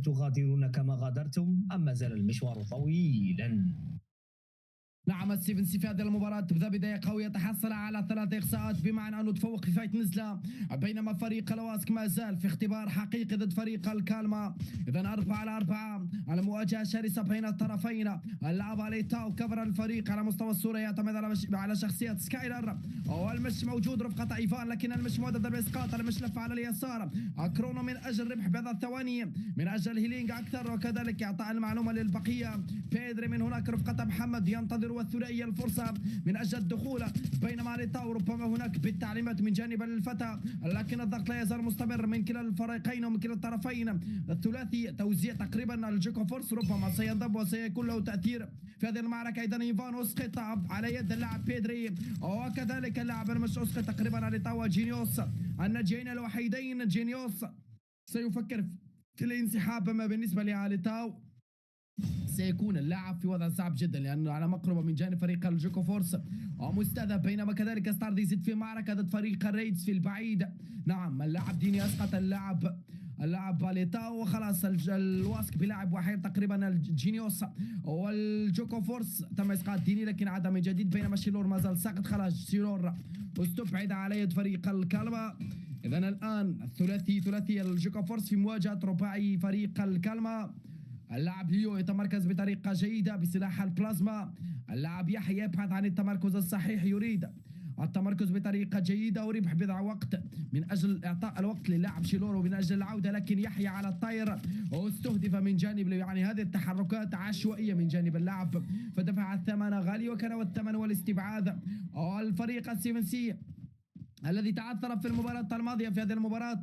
تغادرون كما غادرتم أم ما زال المشوار طويلا؟ نعم ستيفن في هذه المباراة تبدأ بداية قوية، تحصل على 3 إقصاءات بمعنى أنه تفوق في فايت نزلة، بينما فريق الواسك ما زال في اختبار حقيقي ضد فريق الكالما. إذا 4-4 على مواجهة شرسة بين الطرفين. اللعب على تاو كفر الفريق على مستوى الصورة يعتمد على شخصية سكايلر، والمش موجود رفقة ايفان، لكن المش مودد الاسقاط، المش لف على اليسار. كرونو من أجل ربح بضع ثواني، من أجل هيلينج أكثر، وكذلك إعطاء المعلومة للبقية. بيدري من هناك رفقة محمد ينتظر والثنائية الفرصة من أجل الدخول، بينما ليتاو ربما هناك بالتعليمات من جانب الفتى، لكن الضغط لا يزال مستمر من كلا الفريقين ومن كلا الطرفين. الثلاثي توزيع تقريبا الجوكو فورس ربما سينضم وسيكون له تأثير في هذه المعركة. أيضا إيفان أسقط على يد اللاعب بيدري، وكذلك اللاعب المش أسقط تقريبا على ليتاو جينيوس. الناجين الوحيدين جينيوس سيفكر في الانسحاب، ما بالنسبة لاليتاو سيكون اللاعب في وضع صعب جدا لأنه على مقربة من جانب فريق الجوكو فورس ومستهدف، بينما كذلك ستارد يزيد في معركة ضد فريق الريدز في البعيد. نعم اللاعب ديني أسقط اللاعب باليتاو، وخلاص الواسك بلاعب واحد تقريبا الجينيوس، والجوكو فورس تم اسقاط ديني لكن عاد من جديد، بينما شيلور ما زال ساقط. خلاص شيلور استبعد على يد فريق الكالما. إذا الآن ثلاثي الجوكو فورس في مواجهة رباعي فريق الكالما. اللاعب ليو يتمركز بطريقة جيدة بسلاح البلازما. اللاعب يحيى يبحث عن التمركز الصحيح، يريد التمركز بطريقة جيدة وربح بضع وقت من أجل إعطاء الوقت للاعب شيلورو من أجل العودة، لكن يحيى على الطائر واستهدف من جانب، يعني هذه التحركات عشوائية من جانب اللاعب فدفع الثمن غالي، وكان الثمن والاستبعاد. الفريق السيفن سي الذي تعثر في المباراة الماضية في هذه المباراة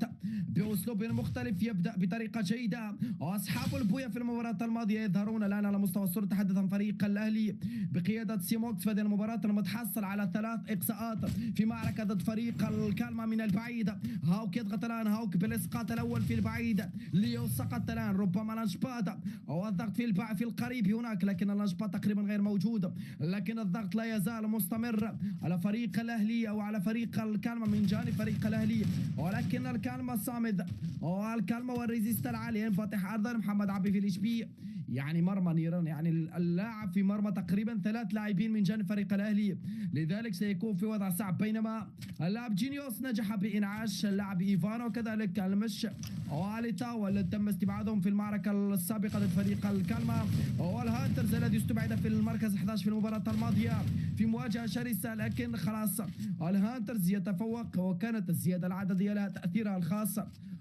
بأسلوب مختلف يبدأ بطريقة جيدة، وأصحاب البوية في المباراة الماضية يظهرون الآن على مستوى الصورة. تحدث عن فريق الأهلي بقيادة سيموكس في هذه المباراة المتحصل على 3 إقصاءات في معركة ضد فريق الكالما من البعيد. هاوك يضغط الآن، هاوك بالإسقاط الأول في البعيد، ليو سقط الآن، ربما لانشباد والضغط في القريب هناك، لكن لانشباد تقريبا غير موجود، لكن الضغط لا يزال مستمر على فريق الأهلي أو على فريق الكالما من جانب فريق الأهلي، ولكن الكالما صامد، والكالما والريزيست العالي ينفتح أرضا. محمد عبي في الاتش بي يعني مرمى نيران، يعني اللاعب في مرمى تقريبا 3 لاعبين من جانب فريق الأهلي، لذلك سيكون في وضع صعب. بينما اللاعب جينيوس نجح بإنعاش اللاعب إيفان، وكذلك المش واليتاو والذي تم استبعادهم في المعركة السابقة ضد فريق الكالما، والهانترز الذي استبعد في المركز 11 في المباراة الماضية في مواجهة شرسة، لكن خلاص الهانترز يتفوق، وكانت الزيادة العددية لها تأثيرها الخاص،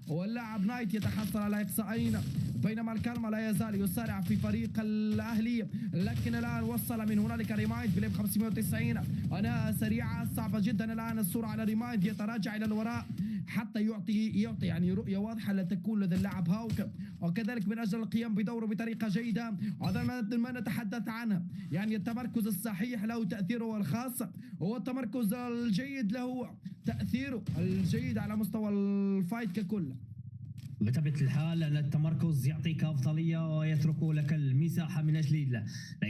واللاعب نايت يتحصل على إقصائين، بينما الكالما لا يزال يسارع في فريق الأهلي، لكن الآن وصل من هنالك ريمايند بليب 590 أنا سريعة صعبة جدا. الآن الصورة على ريمايند يتراجع إلى الوراء حتى يعطي يعني رؤية واضحة لا تكون لدى اللاعب هاوك، وكذلك من أجل القيام بدوره بطريقة جيدة. هذا ما نتحدث عنه، يعني التمركز الصحيح له تأثيره الخاص، والتمركز الجيد له تأثيره الجيد على مستوى الفايت ككل. بطبيعة الحال أن التمركز يعطيك أفضلية ويترك لك المساحة من أجل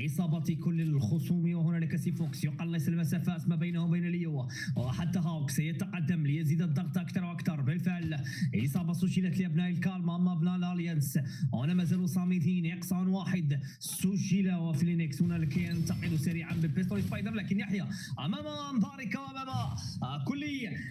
إصابة كل الخصوم، وهنالك سيفوكس يقلص المسافات ما بينه وبين ليو، وحتى هاوك سيتقدم ليزيد الضغط أكثر وأكثر. بالفعل إصابة سجلت لأبناء الكالما، أما أبناء الأليانس هنا ما زالوا صامتين. إقصاء واحد سجل، وفلينكس هنالك ينتقل سريعا بالبيستول سبايدر، لكن يحيى أمام أنظارك وأمام كل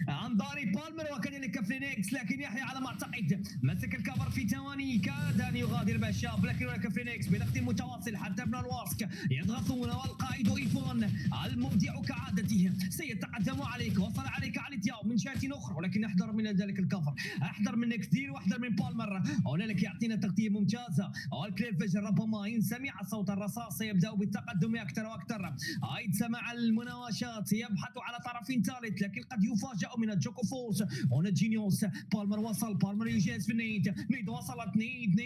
أنظار بالمر وكذلك فلينكس، لكن يحيى على ما أعتقد مسك الكفر في ثواني، كاد أن يغادر بشاب، لكن هناك فينيكس بضغط متواصل حتى ابن الواسك يضغطون، والقائد إيفون المبدع كعادته سيتقدم عليك. وصل عليك علي تياو من جهة أخرى، ولكن احذر من ذلك الكفر، احذر من كثير واحذر من بالمر. هنالك يعطينا تغطية ممتازة، والكلير فجر ربما إن سمع صوت الرصاص يبدأ بالتقدم أكثر وأكثر. أيضا سمع المناوشات، يبحث على طرف ثالث، لكن قد يفاجأ من الجوكو فورس. هنا جينيوس، بالمر وصل، بالمر يجهز في نيد وصلت، نيد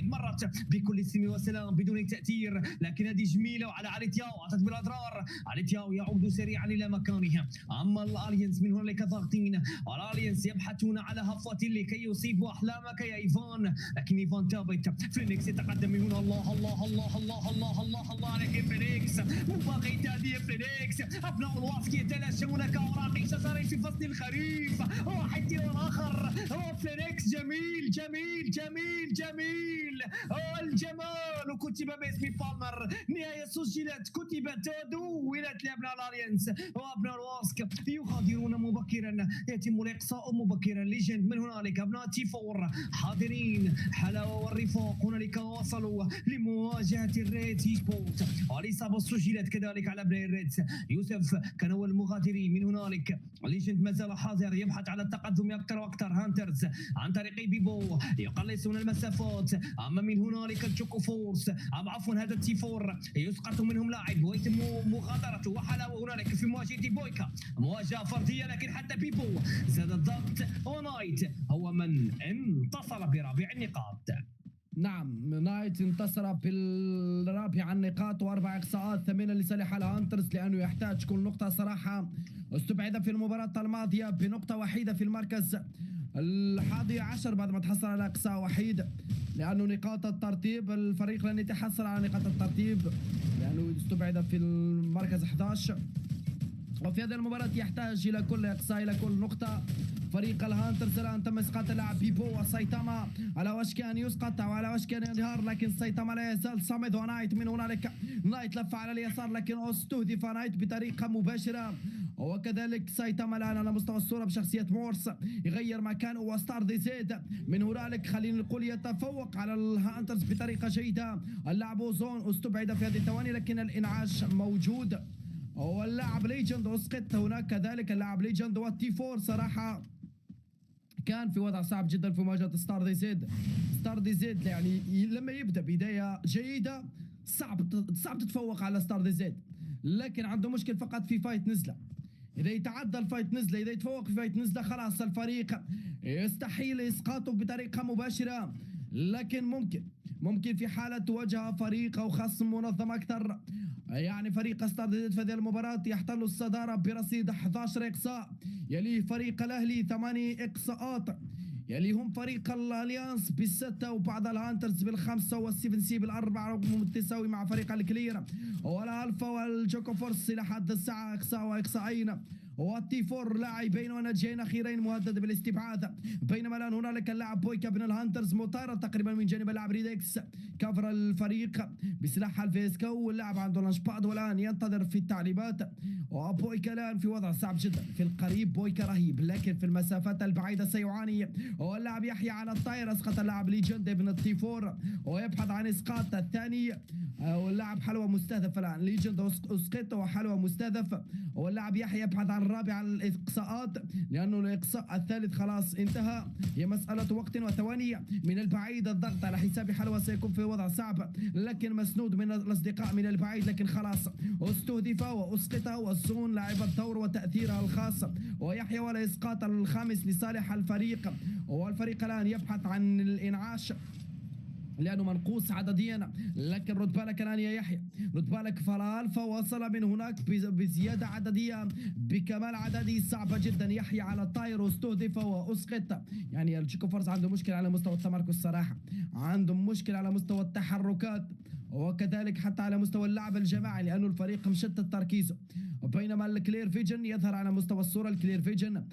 مرت بكل سلم وسلام بدون تأثير، لكن هذه جميلة. وعلى علي تياو أتت بالأضرار، علي تياو يعود سريعا إلى مكانها. أما الألينس من هنالك ضاغطين، الألينس يبحثون على هفوة لكي يصيبوا أحلامك يا إيفان، لكن إيفان ثابت. فينيكس يتقدم من هنا، الله الله الله الله الله الله الله، لكن فينيكس مباغي تهديد. فينيكس أبناء الواسك يتلاشون كأوراق شجر في فصل الخريف، واحد والآخر. فينيكس جميل جميل الجمال كتب باسم بالمر. نهاية سجلت كتبت دونت لأبناء الأليانس وأبناء الواسك يغادرون مبكرا. يتم الإقصاء مبكرا. ليجند من هنالك أبناء تي فور حاضرين. حلاوة والرفاق هنالك وصلوا لمواجهة الريد سبورت. الإصابة سجلت كذلك على أبناء الريد. يوسف كان هو المغادرين من هنالك. ليجند ما زال حاضر يبحث على التقدم أكثر وأكثر. هانترز عن طريق بيبو يقلصون المسافات. أما من هنالك الجوكو فورس عفوا هذا التي فور يسقط منهم لاعب ويتم مغادرته. وحلاوة هنالك في مواجهة بويكا. مواجهة فردية لكن حتى بيبو زاد الضغط. ونايت هو من انتصر برابع النقاط. نعم نايت انتصر بالرابع النقاط واربع اقصاءات ثمينه لصالح الهانترز لانه يحتاج كل نقطه صراحه. استبعد في المباراه الماضيه بنقطه وحيده في المركز الحادي عشر بعد ما تحصل على اقصاء وحيد، لانه نقاط الترتيب الفريق لن يتحصل على نقاط الترتيب لانه استبعد في المركز 11. وفي هذه المباراة يحتاج إلى كل إقصاء إلى كل نقطة. فريق الهانترز الآن تم إسقاط اللاعب بيبو وسايتاما على وشك أن يسقط أو على وشك أن ينهار، لكن سايتاما لا يزال صامد. ونايت من هنالك نايت لف على اليسار لكن استهدف نايت بطريقة مباشرة. وكذلك سايتاما الآن على مستوى الصورة بشخصية مورس يغير مكانه وستار دي زيد من هنالك خلينا نقول يتفوق على الهانترز بطريقة جيدة. اللاعب اوزون استبعد في هذه الثواني لكن الإنعاش موجود. واللاعب ليجند اسقط هناك كذلك. اللاعب ليجند والتي فور صراحه كان في وضع صعب جدا في مواجهه ستار دي زيد. ستار دي زيد يعني لما يبدا بدايه جيده صعب تتفوق على ستار دي زيد، لكن عنده مشكل فقط في فايت نزله. اذا يتعدى الفايت نزله، اذا يتفوق في فايت نزله خلاص الفريق يستحيل اسقاطه بطريقه مباشره. لكن ممكن في حالة تواجه فريق أو خصم منظم أكثر. يعني فريق ستار دي زيد في هذه المباراة يحتل الصدارة برصيد 11 إقصاء، يليه فريق الأهلي 8 إقصاءات، يليهم فريق الأليانس بالستة وبعض الهانترز بالخمسة والسيفن سي بالأربعة رغم التساوي مع فريق الكلير. والألفا والجوكو فورس إلى حد الساعة إقصاء وإقصاءين. والتي فور لاعبين وناجين اخيرين مهدد بالاستبعاد. بينما الان هنالك اللاعب بويكا بن الهانترز مطارد تقريبا من جانب اللاعب ريدكس كفر الفريق بسلاح الفيسكا، واللاعب عنده لانش باد والان ينتظر في التعليمات. وبويكا الان في وضع صعب جدا. في القريب بويكا رهيب لكن في المسافات البعيده سيعاني. واللاعب يحيى على الطائر اسقط اللاعب ليجند ابن التي فور ويبحث عن اسقاط الثاني. واللاعب حلوه مستهدف الان. ليجند اسقط وحلوه مستهدف. واللاعب يحيى يبحث عن الرابع الاقصاءات لانه الاقصاء الثالث خلاص انتهى. هي مساله وقت وثواني. من البعيد الضغط على حساب حلوه سيكون في وضع صعب لكن مسنود من الاصدقاء من البعيد، لكن خلاص استهدف واسقط. والزون لاعب الدور وتاثيرها الخاص. ويحيى ولا اسقاط الخامس لصالح الفريق. والفريق الان يبحث عن الانعاش لأنه منقوص عدديا، لكن رد بالك الآن يا يحيى، رد بالك فالألفا وصل من هناك بزيادة عددية بكمال عددي صعبة جدا. يحيى على الطائر واستهدف وأسقط. يعني الجوكو فورس عنده مشكلة على مستوى التمركز صراحة، عنده مشكلة على مستوى التحركات وكذلك حتى على مستوى اللعب الجماعي لأنه الفريق مشتت تركيزه. بينما الكلير فيجن يظهر على مستوى الصورة. الكلير فيجن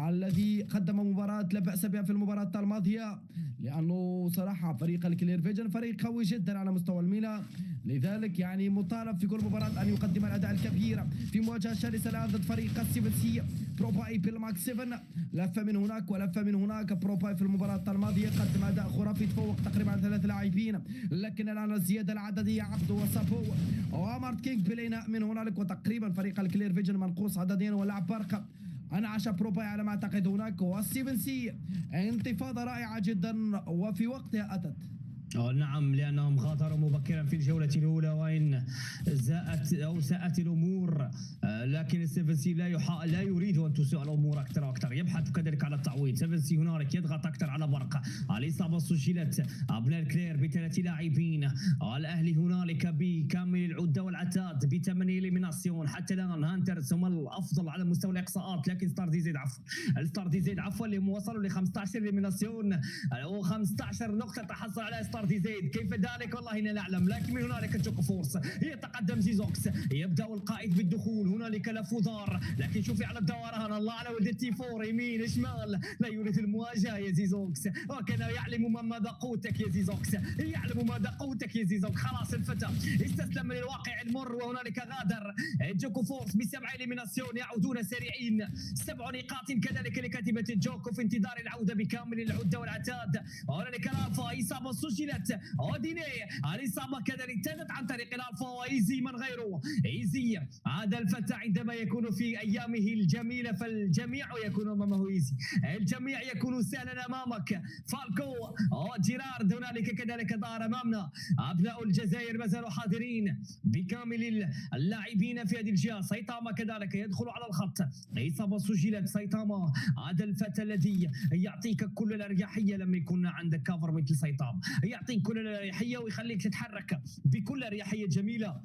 الذي قدم مباراة لا بأس بها في المباراة الماضية لأنه صراحة فريق الكلير فيجن فريق قوي جدا على مستوى المينا، لذلك يعني مطالب في كل مباراة أن يقدم الأداء الكبير. في مواجهة شرسة الآن ضد فريق السيفن سي. بروباي بالماكس 7 لفة من هناك ولفة من هناك. بروباي في المباراة الماضية قدم أداء خرافي تفوق تقريبا على 3 لاعبين، لكن الآن الزيادة العددية عبده وصابو ومارت كينج بالإنهاء من هنالك. وتقريبا فريق الكلير فيجن منقوص عدديا ولعب برقة. انعش بروباي على ما اعتقد هناك. والسيفن سي انتفاضة رائعة جدا وفي وقتها أتت. نعم لأنهم غادروا مبكرا في الجولة الأولى وإن ساءت الأمور، لكن السيفن سي لا يريد أن تسوء الأمور أكثر وأكثر. يبحث كذلك على التعويض. سيفن سي هنالك يضغط أكثر على برقة. الإصابة سجلت أبناء الكلير ب3 لاعبين. الأهلي هنالك بكامل العدة والعتاد ب8 إليميناسيون. حتى الآن هانترز هم الأفضل على مستوى الإقصاءات، لكن ستار دي زيد عفوا اللي وصلوا ل 15 إليميناسيون و15 نقطة تحصل على ستار انتصار دي زيد، كيف ذلك والله لا نعلم، لكن من هنالك جوكو فورس يتقدم زيزوكس، يبدا القائد بالدخول، هنالك لافودار، لكن شوفي على الدوران، الله على ولد التي فور، يمين شمال لا يريد المواجهه يا زيزوكس، وكان يعلم ماذا قوتك يا زيزوكس، يعلم ماذا قوتك يا زيزوكس. خلاص الفتى استسلم للواقع المر، وهنالك غادر جوكو فورس ب7 إليميناسيون، يعودون سريعين 7 نقاط كذلك لكتيبة جوكو في انتظار العودة بكامل العدة والعتاد. هنالك الالفا، إصابة سجلت، وديني الإصابة كذلك تمت عن طريق الالفا، وايزي من غيره، ايزي هذا الفتى عندما يكون في أيامه الجميلة فالجميع يكون أمامه ايزي، الجميع يكون سهلا أمامك. فالكو جيرارد هنالك كذلك ظهر أمامنا، أبناء الجزائر ما زالوا حاضرين بكامل اللاعبين في هذه الجهة. سايتاما كذلك يدخل على الخط، إصابة سجلت. سايتاما هذا الفتى الذي يعطيك كل الأريحية لما يكون عندك كافر مثل سايتاما، يعطيك كل الأريحية ويخليك تتحرك بكل أريحية جميلة،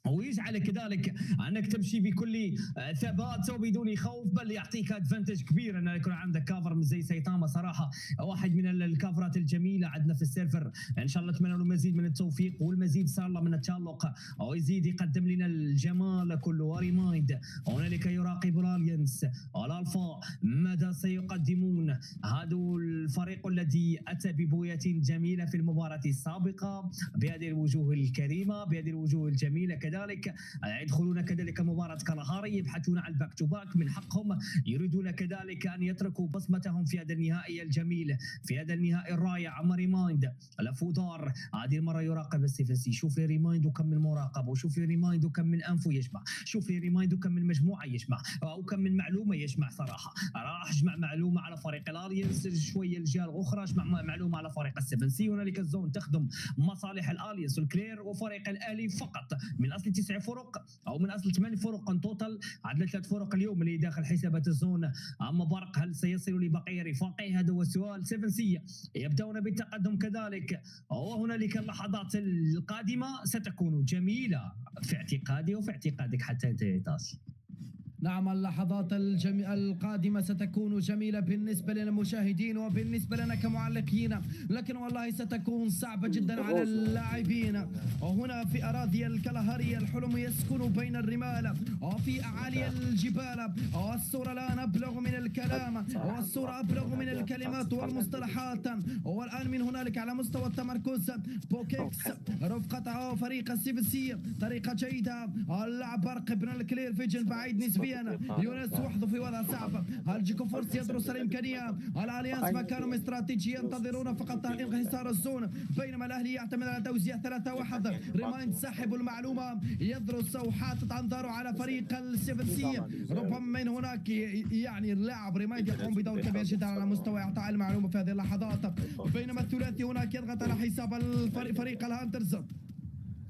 ويجعلك كذلك انك تمشي بكل ثبات وبدون خوف، بل يعطيك ادفانتج كبير ان يكون عندك كافر من زي سايتاما. صراحه واحد من الكافرات الجميله عندنا في السيرفر، ان شاء الله نتمنى له المزيد من التوفيق والمزيد صار الله من التالق، ويزيد يقدم لنا الجمال كله. وريمايند هنالك يراقب الالينس والالفا ماذا سيقدمون، هذا الفريق الذي اتى ببوية جميله في المباراه السابقه بهذه الوجوه الكريمه، بهذه الوجوه الجميله كذلك يدخلون كذلك مباراة كالهاري، يبحثون عن الباك تو باك، من حقهم، يريدون كذلك أن يتركوا بصمتهم في هذا النهائي الجميل، في هذا النهائي الرائع. أما ريمايند لافودار هذه المرة يراقب السيفنسي، شوف لي ريمايند وكم من مراقبة، وشوف لي ريمايند وكم من أنفه يجمع، شوف لي ريمايند وكم من مجموعة يجمع، أو كم من معلومة يجمع. صراحة راح أجمع معلومة على فريق الالينس، شوية الجهة الأخرى أجمع معلومة على فريق السيفنسي. هنالك الزون تخدم مصالح الالينس والكلير وفريق الالي فقط، من اصل 9 فرق او من اصل 8 فرق ان توتال، عندنا 3 فرق اليوم اللي داخل حسابات الزون. اما برق هل سيصل لبقيه رفاقه؟ هذا هو السؤال. سيفنسي يبدأون بالتقدم كذلك، وهنالك اللحظات القادمه ستكون جميله في اعتقادي وفي اعتقادك حتى انت يا تاس. نعم، اللحظات القادمة ستكون جميلة بالنسبة للمشاهدين وبالنسبة لنا كمعلقين، لكن والله ستكون صعبة جدا على اللاعبين. وهنا في أراضي الكالهاري الحلم يسكن بين الرمال وفي أعالي الجبال، والصورة لا نبلغ من الكلام، والصورة أبلغ من الكلمات والمصطلحات. والآن من هنالك على مستوى التمركز بوكيكس رفقته فريق السيفنسي، طريقة جيدة، اللعب برق بن الكلير فيجن بعيد نسبيا، يونس وحده في وضع صعب، الجيكو فورس يدرس الامكانيه، الاليانس مكانهم استراتيجي ينتظرون فقط انحسار الزون، بينما الاهلي يعتمد على توزيع 3-1. ريمايند صاحب المعلومه يدرس وحاطط انظاره على فريق السيفنسي، ربما من هناك يعني اللاعب ريمايند يقوم بدور كبير جدا على مستوى اعطاء المعلومه في هذه اللحظات، بينما الثلاثي هناك يضغط على حساب فريق الهانترز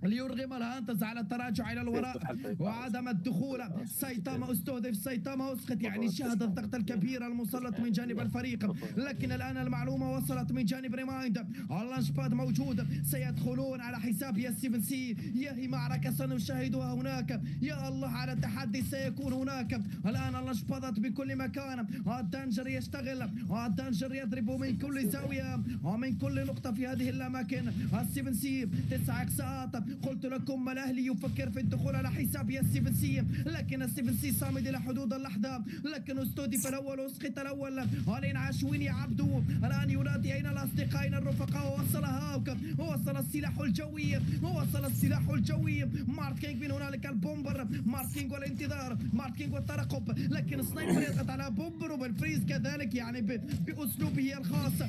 ليرغم الهانترز على التراجع الى الوراء وعدم الدخول. سايتاما استهدف، سايتاما اسقط، يعني شهد الضغط الكبير المسلط من جانب الفريق، لكن الان المعلومه وصلت من جانب ريمايند، اللانش باد موجود، سيدخلون على حساب السيفنسي. يا معركه سنشاهدها هناك، يا الله على التحدي سيكون هناك. الان اللانش بادات بكل مكان، الدانجر يشتغل، الدانجر يضرب من كل زاويه ومن كل نقطه في هذه الاماكن. السيفنسي 9 اقصاءات، قلت لكم الاهلي يفكر في الدخول على حساب السيفنسي، لكن السيفنسي صامد الى حدود اللحظه، لكن استهدف الاول واسقط الاول. الانعاش وين يا عبدو؟ الان ينادي اين الاصدقاء اين الرفقاء؟ وصل هاوك، وصل السلاح الجوي، وصل السلاح الجوي. ماركينج من هنالك البومبر، ماركينج والانتظار، ماركينج والترقب، لكن سنايبر يضغط على بومبر وبالفريز كذلك يعني باسلوبه الخاص.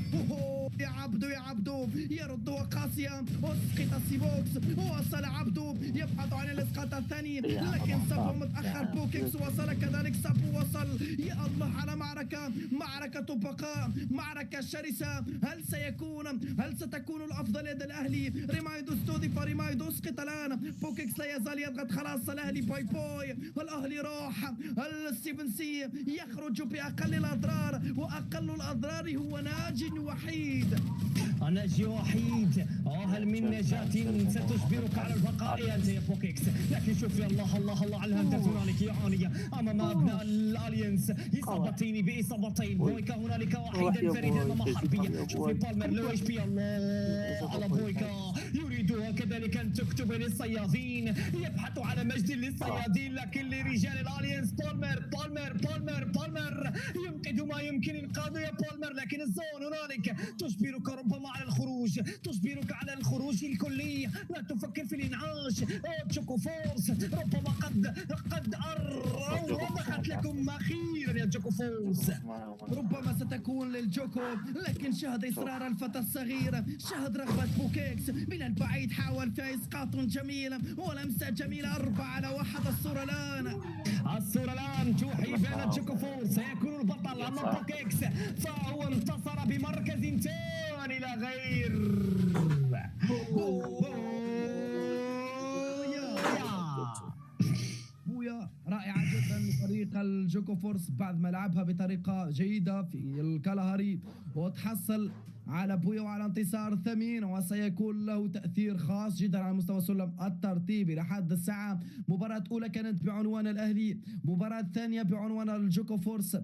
يا عبدو يا عبدو يرد قاسيا، اسقط السيبوكس، وصل عبدو يبحث عن الاسقاط الثاني، لكن صفو متاخر. بوكيكس وصل كذلك، صفو وصل. يا الله على معركة بقاء، معركة شرسة. هل ستكون الافضل يد الاهلي؟ ريمايند استهدف، ريمايند اسقط الان. بوكيكس لا يزال يضغط، خلاص الاهلي باي باي، الاهلي راح. السيفنسي يخرج باقل الاضرار، واقل الاضرار هو ناج وحيد. ناجي وحيد، هل من نجاة ستجبرك على البقاء انت يا بوكيكس؟ لكن شوف يا الله الله الله على الهندسه هنالك يعاني امام ابناء الالينس، اصابتين باصابتين، بويكا هنالك وحيدا فريدا امام حربيه. شوفي بالمر لو اتش بي، الله على بويكا، يريدها كذلك أن تكتب للصيادين، يبحث على مجد للصيادين لكن لرجال الألينس. بالمر ينقذ ما يمكن إنقاذه يا بالمر، لكن الزون هنالك تجبرك ربما على الخروج، تجبرك على الخروج الكلي، لا تفكر في الإنعاش. تشوكو فورس ربما قد أوضحت لكم أخيرا يا تشوكو فورس. ربما ستكون للجوكو، لكن شاهد إصرار الفتى الصغير، شاهد رغبة بوكيكس من البعيد، حاول فيها إسقاط جميل ولمسة جميلة. 4-1 الصورة الآن. الصورة الآن توحي بأن تشوكو فورس سيكون البطل أمام بوكيكس، فهو انتصر بمركز ثاني لا غير. بويا رائعة جدا فريق الجوكو فورس بعد ما لعبها بطريقة جيدة في الكالهاري وتحصل على بويا وعلى انتصار ثمين، وسيكون له تأثير خاص جدا على مستوى السلم الترتيبي لحد الساعة. مباراة أولى كانت بعنوان الأهلي، مباراة ثانية بعنوان الجوكو فورس.